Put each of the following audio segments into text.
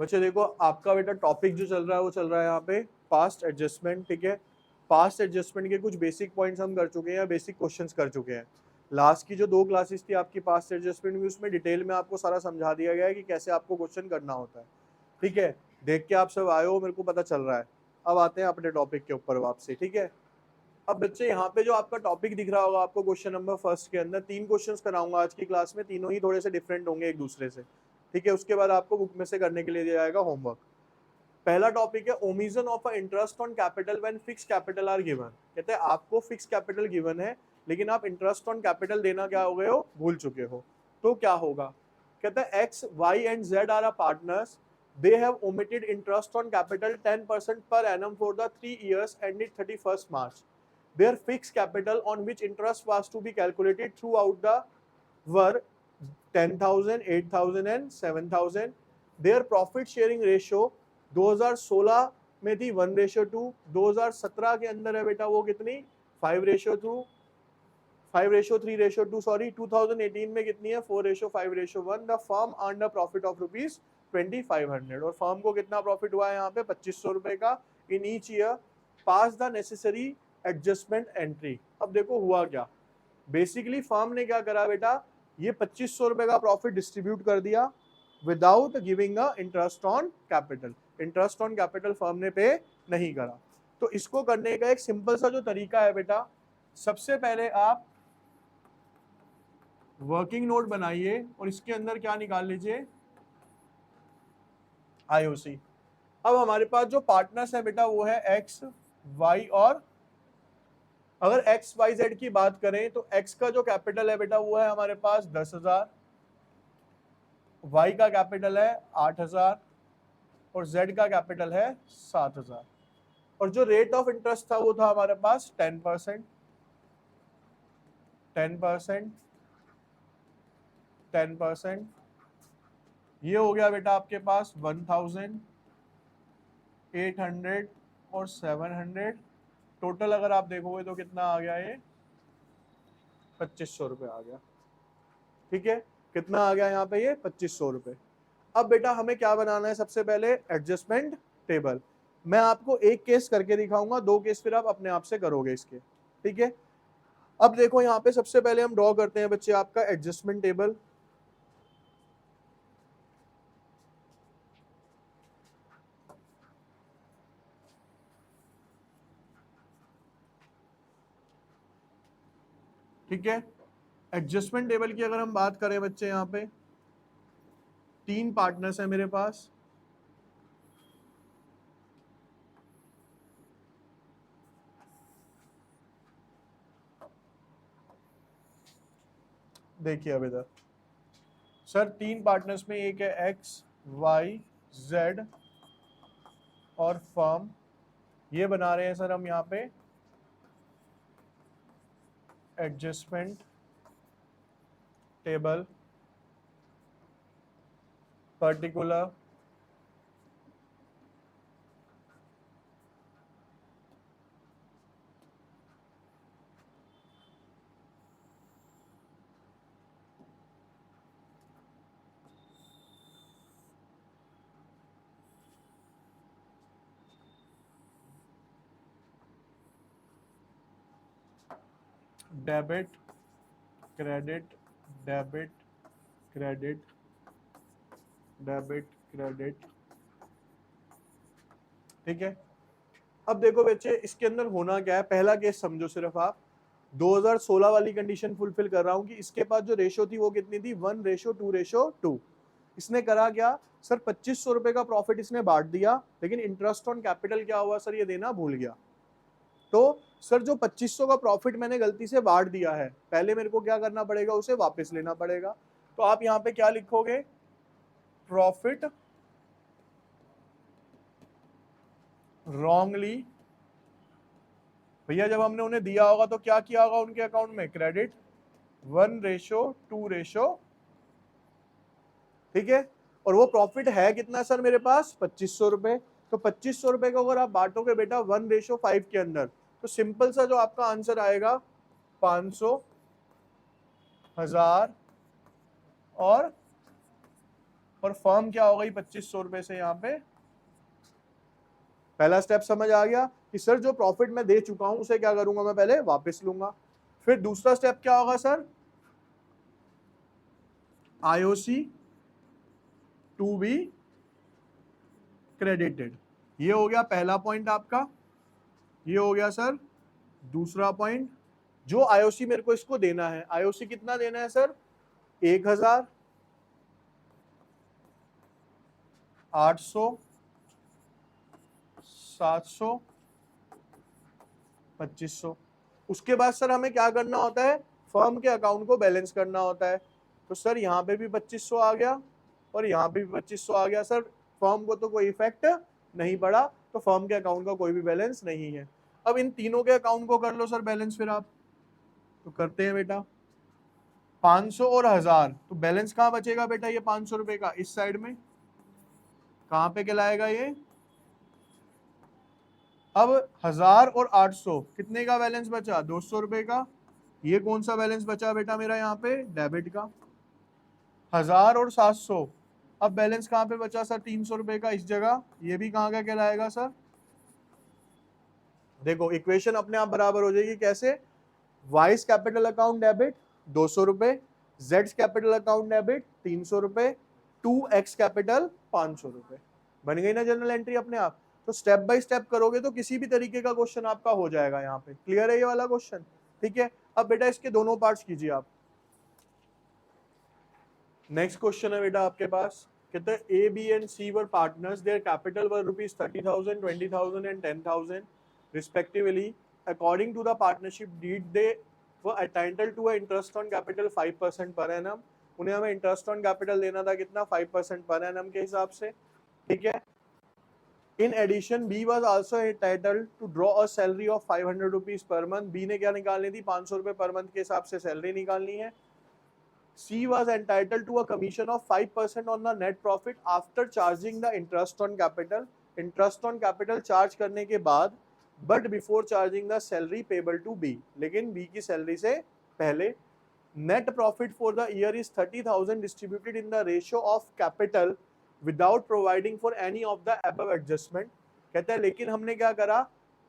बच्चे देखो आपका बेटा टॉपिक जो चल रहा है वो चल रहा है यहाँ पे पास्ट एडजस्टमेंट, ठीक है। पास्ट एडजस्टमेंट के कुछ बेसिक पॉइंट्स हम कर चुके हैं या बेसिक क्वेश्चंस कर चुके हैं। लास्ट की जो 2 क्लासेस थी आपकी पास्ट एडजस्टमेंट में, उसमें डिटेल में आपको सारा समझा दिया गया है कि कैसे आपको क्वेश्चन करना होता है, ठीक है। देख के आप सब आए हो, मेरे को पता चल रहा है। अब आते हैं अपने टॉपिक के ऊपर वापसी, ठीक है। अब बच्चे यहाँ पे जो आपका टॉपिक दिख रहा होगा आपको क्वेश्चन नंबर फर्स्ट के अंदर 3 क्वेश्चंस कराऊंगा आज की क्लास में, तीनों ही थोड़े से डिफरेंट होंगे एक दूसरे से, ठीक है। उसके बाद आपको बुक में से करने के लिए दिया जाएगा होमवर्क। पहला टॉपिक है omission of a interest on capital when fix capital R given. कहते हैं आपको फिक्स कैपिटल गिवन है लेकिन आप इंटरेस्ट ऑन कैपिटल देना क्या हो गए हो, भूल चुके हो, तो क्या होगा। कहते हैं X Y and Z are partners, they have omitted interest on capital 10% per annum for the 3 years ended 31st March. Their fixed capital on which interest was to be calculated throughout the were 10,000, 8,000 and 7,000. Their profit sharing ratio 2016 में थी 1:2, 2017 के अंदर है बेटा वो कितनी 5:2, 5:3:2 sorry, 2018 में कितनी है 4:5:1। The firm earn a profit of rupees 2500 और फर्म को कितना प्रॉफिट हुआ है यहाँ पे 2500 रुपए का in each year. Pass the necessary adjustment entry. अब देखो हुआ क्या, बेसिकली फर्म ने क्या करा बेटा, ये 2500 रुपए का प्रॉफिट डिस्ट्रीब्यूट कर दिया without giving a interest on capital. Interest on capital firm ने पे नहीं करा। तो इसको करने का एक सिंपल सा जो तरीका है बेटा, सबसे पहले आप वर्किंग नोट बनाइए और इसके अंदर क्या निकाल लीजिए, आईओसी। अब हमारे पास जो पार्टनर्स है बेटा वो है एक्स वाई और, अगर एक्स वाई जेड की बात करें तो एक्स का जो कैपिटल है बेटा वो है हमारे पास 10,000, वाई का कैपिटल है 8,000 और जेड का कैपिटल है 7,000। और जो रेट ऑफ इंटरेस्ट था वो था हमारे पास 10%, 10%, 10%। ये हो गया बेटा आपके पास 1,000, 800 और 700। टोटल अगर आप देखोगे तो कितना आ गया, ये 2500 रुपए आ गया, ठीक है। कितना आ गया यहाँ पे, ये 2500 रुपए। अब बेटा हमें क्या बनाना है, सबसे पहले एडजस्टमेंट टेबल। मैं आपको एक केस करके दिखाऊंगा, 2 केस फिर आप अपने आप से करोगे इसके, ठीक है। अब देखो यहाँ पे सबसे पहले हम ड्रॉ करते हैं बच्चे आपका एडजस्टमेंट टेबल। ठीक है, एडजस्टमेंट टेबल की अगर हम बात करें बच्चे, यहाँ पे 3 पार्टनर्स हैं मेरे पास। देखिए अब इधर सर 3 पार्टनर्स में एक है एक्स वाई जेड और फर्म, ये बना रहे हैं सर हम यहाँ पे adjustment table particular debit credit, debit credit, debit credit, ठीक है। अब देखो बच्चे इसके अंदर होना क्या है, पहला केस समझो सिर्फ आप, 2016 वाली कंडीशन फुलफिल कर रहा हूं कि इसके पास जो रेशो थी वो कितनी थी 1:2:2। इसने करा क्या सर, 2500 रुपए का प्रॉफिट इसने बांट दिया लेकिन इंटरेस्ट ऑन कैपिटल क्या हुआ सर, ये देना भूल गया। तो सर जो 2500 का प्रॉफिट मैंने गलती से बांट दिया है, पहले मेरे को क्या करना पड़ेगा, उसे वापस लेना पड़ेगा। तो आप यहाँ पे क्या लिखोगे, प्रॉफिट रॉन्गली, भैया जब हमने उन्हें दिया होगा तो क्या किया होगा उनके अकाउंट में, क्रेडिट 1:2, ठीक है। और वो प्रॉफिट है कितना सर मेरे पास 2500 रुपए। तो 2500 रुपए को अगर आप बांटोगे बेटा 1:5 के अंदर, तो सिंपल सा जो आपका आंसर आएगा 500, 1000 और और फर्म क्या हो गई 2500 रुपए से यहाँ पे। पहला स्टेप समझ आ गया कि सर जो प्रॉफिट मैं दे चुका हूं उसे क्या करूंगा, मैं पहले वापस लूंगा। फिर दूसरा स्टेप क्या होगा sir, IOC to be credited. ये हो गया पहला पॉइंट आपका। ये हो गया सर दूसरा पॉइंट। जो आईओसी मेरे को इसको देना है, आईओसी कितना देना है सर, 1000, 800, 700, 2500। उसके बाद सर हमें क्या करना होता है, फर्म के अकाउंट को बैलेंस करना होता है। तो सर यहाँ पे भी 2500 आ गया और यहाँ पे भी 2500 आ गया। सर फर्म को तो कोई इफेक्ट नहीं पड़ा, तो फर्म के अकाउंट का कोई भी बैलेंस नहीं है। अब इन तीनों के अकाउंट को कर लो सर बैलेंस फिर आप। तो करते हैं बेटा, 500 और 1000, तो बैलेंस कहाँ बचेगा बेटा ये 500 रुपए का, इस साइड में। कहाँ पे कहलाएगा ये, अब 1000 और 800 कितने का बैलेंस बचा, 200 रुपए का। ये कौन सा बैलेंस बचा बेटा मेरा यहाँ पे, डेबिट का। 1000 और 700, अब बैलेंस कहाँ पे बचा सर, 300 रुपए का इस जगह। ये भी कहाँ का कहलाएगा सर, देखो इक्वेशन अपने आप बराबर हो जाएगी। कैसे, वाइस कैपिटल अकाउंट डेबिट 200 रुपए, जेड्स कैपिटल अकाउंट डेबिट 300 रुपए, 2x कैपिटल 500 रुपए। बन गई ना जनरल एंट्री अपने आप। तो स्टेप बाय स्टेप करोगे तो किसी भी तरीके का क्वेश्चन आपका हो जाएगा यहाँ पे। क्लियर है ये वाला क्वेश्चन, ठीक है। अब बेटा इसके दोनों पार्ट्स कीजिए आप। नेक्स्ट क्वेश्चन है बेटा आपके पास, कहते हैं A B and C were partners, their capital were ₹30,000, 20,000 and 10,000 respectively. According to the partnership deed, they were entitled to a interest on capital 5% per annum. उन्हें हमें इंटरेस्ट ऑन कैपिटल देना था कितना, 5% पर एनम के हिसाब से, ठीक है। In addition B was also entitled to draw a salary of 500 rupees per month. B ने क्या निकालनी थी, 500 रुपए पर मंथ के हिसाब से सैलरी निकालनी है। C was entitled to a commission of 5% on the net profit after charging the interest on capital. Interest on capital charge करने के बाद, but before charging the salary payable to B. लेकिन B की salary से पहले। Net profit for the year is 30,000 distributed in the ratio of capital without providing for any of the above adjustment. कहता है लेकिन हमने क्या करा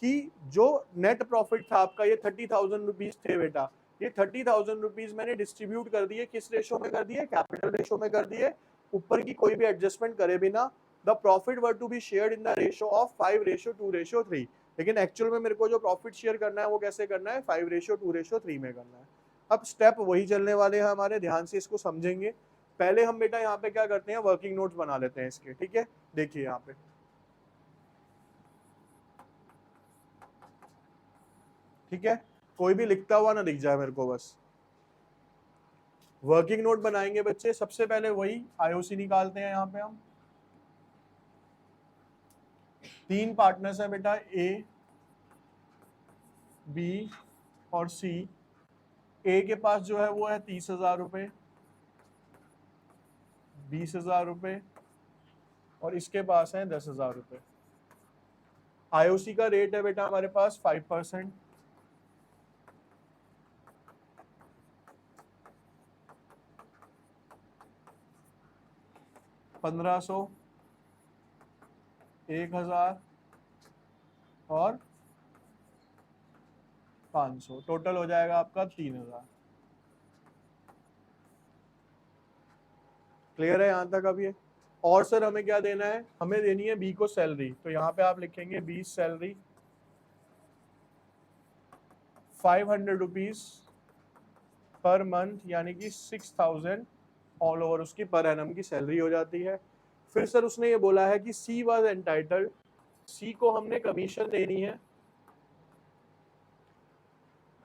कि जो नेट प्रॉफिट था आपका, ये 30,000 रुपीज थे बेटा, ये 30,000 रुपीज मैंने डिस्ट्रीब्यूट कर दिए, किस रेशो में कर दिए, कैपिटल रेशो में कर दिए, ऊपर की कोई भी एडजस्टमेंट करे बिना। The profit were to be shared in the ratio of 5:2:3। लेकिन एक्चुअल में मेरे को जो प्रॉफिट शेयर करना है वो कैसे करना है, 5:2:3 में करना है। अब स्टेप वही चलने वाले हैं हमारे, ध्यान से इसको समझेंगे। पहले हम बेटा यहाँ पे क्या करते हैं, वर्किंग नोट्स बना लेते हैं इसके, ठीक है। देखिए यहाँ पे, ठीक है, कोई भी लिखता हुआ ना दिख जाए मेरे को बस। वर्किंग नोट बनाएंगे बच्चे, सबसे पहले वही आईओसी निकालते हैं। यहाँ पे हम 3 पार्टनर्स हैं बेटा, ए, बी और सी। ए के पास जो है वो है 30,000 रुपए, 20,000 रुपए और इसके पास है 10,000 रुपए। आईओसी का रेट है बेटा हमारे पास 5%। 1500, 1000 और 500, टोटल हो जाएगा आपका 3,000। क्लियर है यहाँ तक अब ये। और सर हमें क्या देना है, हमें देनी है बी को सैलरी। तो यहाँ पे आप लिखेंगे B salary 500 rupees per month, यानी कि 6,000 ऑल ओवर उसकी पर एनम की सैलरी हो जाती है। फिर सर उसने ये बोला है कि सी वाज एंटाइटल्ड, सी को हमने कमीशन देनी है।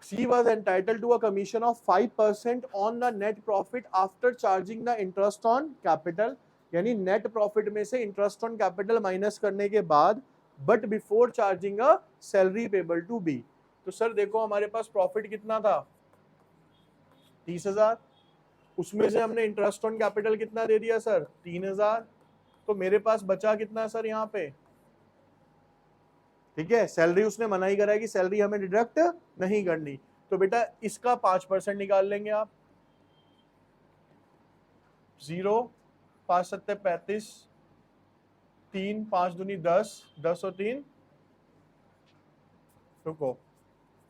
C was entitled to a commission of 5% on the net profit after charging the interest on capital, यानी नेट प्रॉफिट में से इंटरेस्ट ऑन कैपिटल माइनस करने के बाद, but before charging a salary payable to B. तो sir देखो हमारे पास profit कितना था, 30,000, उसमें से हमने इंटरेस्ट ऑन कैपिटल कितना दे दिया सर, 3,000। तो मेरे पास बचा कितना सर यहाँ पे, ठीक है। सैलरी उसने मना ही करा है कि सैलरी हमें डिडक्ट नहीं करनी, तो बेटा इसका 5% निकाल लेंगे आप, 0, 5 सत्ते 35, 3 5 दूनी 10, 10 और 3, रुको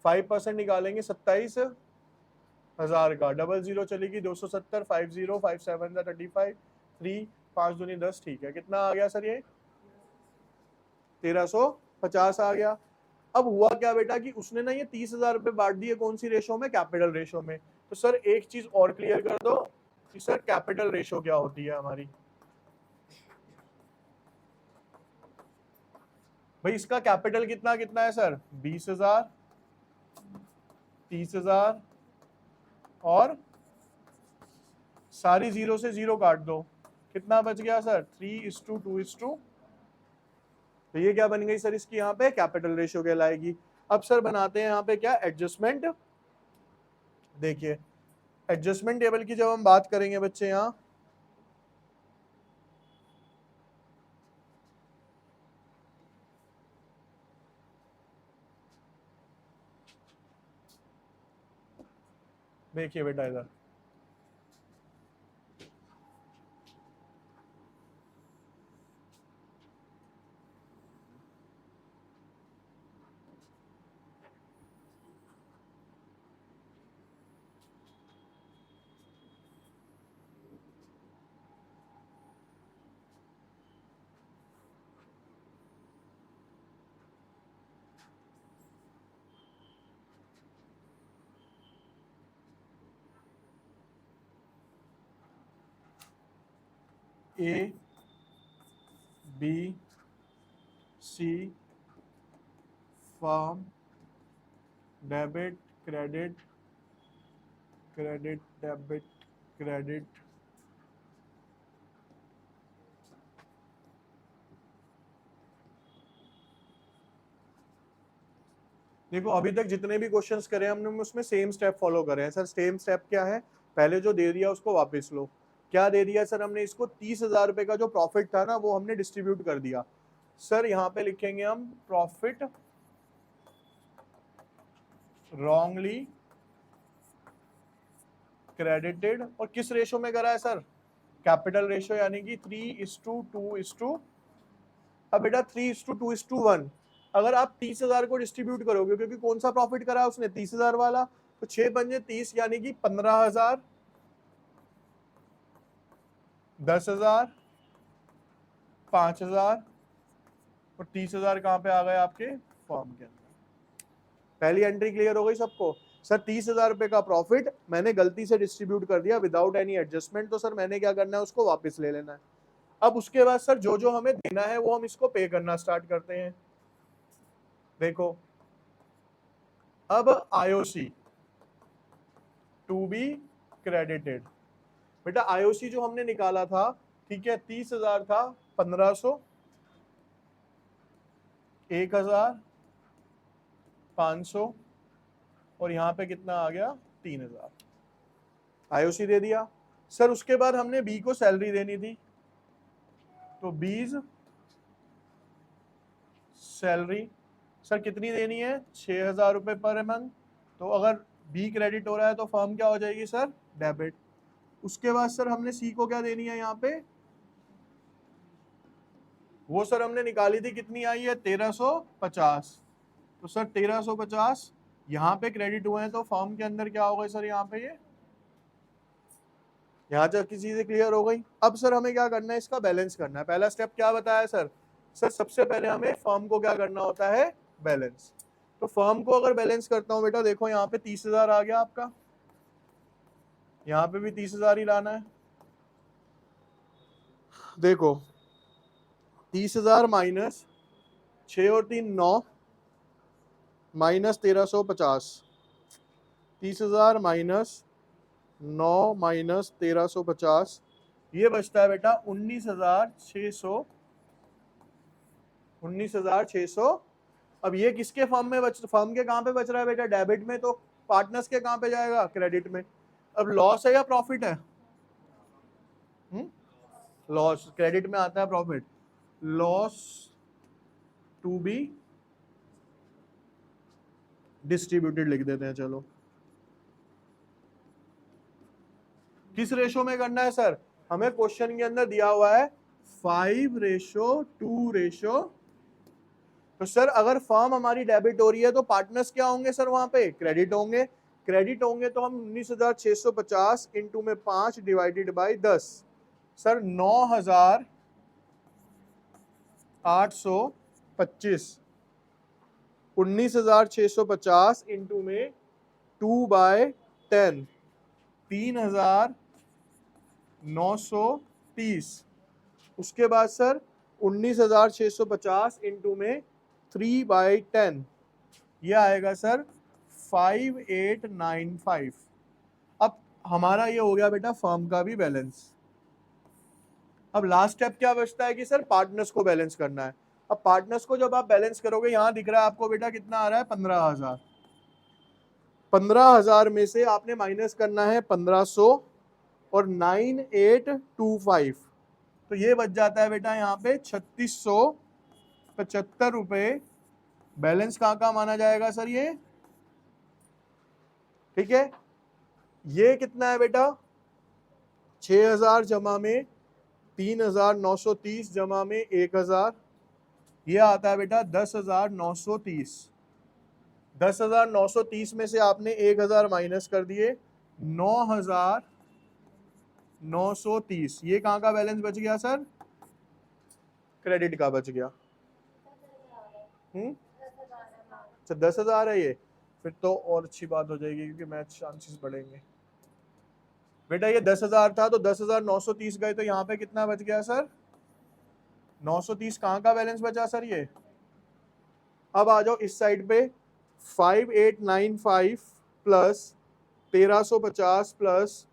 5% निकालेंगे 27,000 का, 00 चलेगी 270, 50 5 7 35, 3 5 दूनी 10, ठीक है। कितना आ गया सर ये 1350 आ गया। अब हुआ क्या बेटा कि उसने ना ये 30,000 रुपए बांट दिए कौन सी रेशो में, कैपिटल रेशो में। तो सर एक चीज और क्लियर कर दो कि सर कैपिटल रेशो क्या होती है हमारी। भाई इसका कैपिटल कितना कितना है सर, 20,000, 30,000 और सारी जीरो से जीरो काट दो, कितना बच गया सर 3:2:2। तो ये क्या बन गई सर इसकी यहाँ पे कैपिटल रेशियो कहलाएगी। अब सर बनाते हैं यहाँ पे क्या एडजस्टमेंट। देखिए एडजस्टमेंट टेबल की जब हम बात करेंगे बच्चे यहाँ, देखिए बेटा इधर A B C firm debit credit credit debit credit, देखो अभी तक जितने भी क्वेश्चंस करे हमने उसमें सेम स्टेप फॉलो करे हैं सर। सेम स्टेप क्या है, पहले जो दे दिया उसको वापस लो। क्या दे दिया सर हमने इसको, 30,000 रुपए का जो प्रॉफिट था ना वो हमने डिस्ट्रीब्यूट कर दिया। सर यहाँ पे लिखेंगे हम प्रॉफिट रॉन्गली क्रेडिटेड, और किस रेशो में करा है सर, कैपिटल रेशो, यानी कि 3:2:, अब बेटा 3:2:1। अगर आप 30,000 को डिस्ट्रीब्यूट करोगे, क्योंकि कौन सा प्रॉफिट करा उसने 30,000 वाला, तो 6 पंजे 30 यानी कि 15,000, 10,000, 5,000 और 30,000 कहाँ पे आ गए आपके फॉर्म के अंदर। पहली एंट्री क्लियर हो गई सबको। सर 30,000 रुपए का प्रॉफिट मैंने गलती से डिस्ट्रीब्यूट कर दिया विदाउट एनी एडजस्टमेंट, तो सर मैंने क्या करना है उसको वापस ले लेना है। अब उसके बाद सर जो जो हमें देना है वो हम इसको पे करना स्टार्ट करते हैं। देखो अब आईओसी टू बी क्रेडिटेड, बेटा आईओसी जो हमने निकाला था, ठीक है 30,000 था, 1,500, 1,000, 500 और यहाँ पे कितना आ गया 3,000, आईओसी दे दिया। सर उसके बाद हमने बी को सैलरी देनी थी, तो बीज सैलरी सर कितनी देनी है 6,000 रुपए पर मंथ। तो अगर बी क्रेडिट हो रहा है तो फर्म क्या हो जाएगी सर डेबिट। उसके बाद सर हमने सी को क्या देनी है यहाँ पे, वो सर हमने निकाली थी, कितनी आई है 1,350। तो सर 1,350 यहाँ पे क्रेडिट हुए हैं, तो फर्म के अंदर क्या होगा सर यहाँ पे, ये यहाँ तक की चीजें क्लियर हो गई। अब सर हमें क्या करना है, इसका बैलेंस करना है। पहला स्टेप क्या बताया सर, सर सबसे पहले हमें फर्म को क्या करना होता है बैलेंस। तो फर्म को अगर बैलेंस करता हूँ बेटा, देखो यहाँ पे 30,000 आ गया आपका, यहाँ पे भी 30,000 ही लाना है। देखो 30,000 माइनस 6 और 3 9 माइनस 1,350, 30,000 माइनस 9 माइनस 1,350, ये बचता है बेटा 19,600, 19,600। अब ये किसके फर्म में फर्म के कहाँ पे बच रहा है बेटा, डेबिट में, तो पार्टनर्स के कहाँ पे जाएगा क्रेडिट में। अब लॉस है या प्रॉफिट है, लॉस, क्रेडिट में आता है profit, loss to be distributed लिख देते हैं। चलो किस रेशो में करना है सर, हमें क्वेश्चन के अंदर दिया हुआ है 5:2। तो सर अगर फर्म हमारी डेबिट हो रही है तो पार्टनर्स क्या होंगे सर, वहां पे क्रेडिट होंगे। क्रेडिट होंगे तो हम 19,650 इंटू में 5 डिवाइडेड बाई 10, सर 9,825। 19,650 इंटू में 2/10, 3,930। उसके बाद सर 19,650 इंटू में 3/10, ये आएगा सर 5,895। अब हमारा ये हो गया बेटा फर्म का भी बैलेंस। अब लास्ट स्टेप क्या बचता है कि सर पार्टनर्स को बैलेंस करना है। अब पार्टनर्स को जब आप बैलेंस करोगे, यहां दिख रहा है आपको बेटा कितना आ रहा है, 15,000। 15,000 में से आपने माइनस करना है 1,500 और 9,825, तो ये बच जाता है बेटा यहाँ पे 3,675 रुपए। बैलेंस कहाँ का माना जाएगा सर ये, ठीक है। ये कितना है बेटा, 6,000 जमा में 3,930 जमा में 1,000, ये आता है बेटा 10,930। 10,930 में से आपने 1,000 माइनस कर दिए, 9,930। ये कहाँ का बैलेंस बच गया सर, क्रेडिट का बच गया। अच्छा 10,000 है ये, फिर तो और अच्छी बात हो जाएगी क्योंकि मैच चांसेस बढ़ेंगे। बेटा ये 10,000 था तो 10,930 गए, तो यहाँ पे कितना बच गया सर, 930। कहाँ का बैलेंस बचा सर ये। अब आ जाओ इस साइड पे, 5,895 प्लस 1,350 प्लस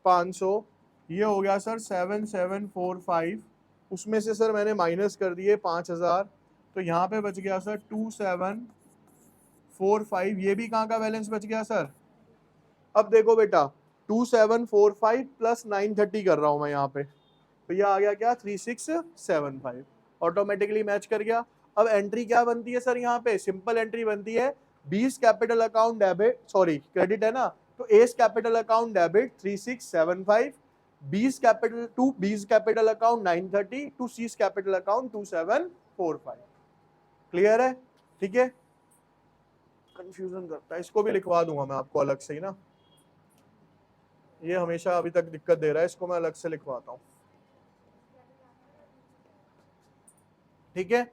500, ये हो गया सर 7,745। उसमें से सर मैंने माइनस कर दिए 5,000, तो यहाँ पे बच गया सर 2,745। ये भी कहाँ का बैलेंस बच गया सर। अब देखो बेटा 2,745 प्लस 930 कर रहा हूं मैं यहाँ पे, तो ये आ गया क्या 3,675, ऑटोमेटिकली मैच कर गया। अब एंट्री क्या बनती है सर, यहाँ पे सिंपल एंट्री बनती है, 20 capital account debit, sorry credit है ना, तो S capital account debit 3,675, 20 capital account 930 to C's capital account 2,745। Clear है, ठीक है। कंफ्यूजन करता है, इसको भी लिखवा दूंगा मैं आपको अलग से ही ना, ये हमेशा अभी तक दिक्कत दे रहा है, इसको मैं अलग से लिखवाता हूँ, ठीक है।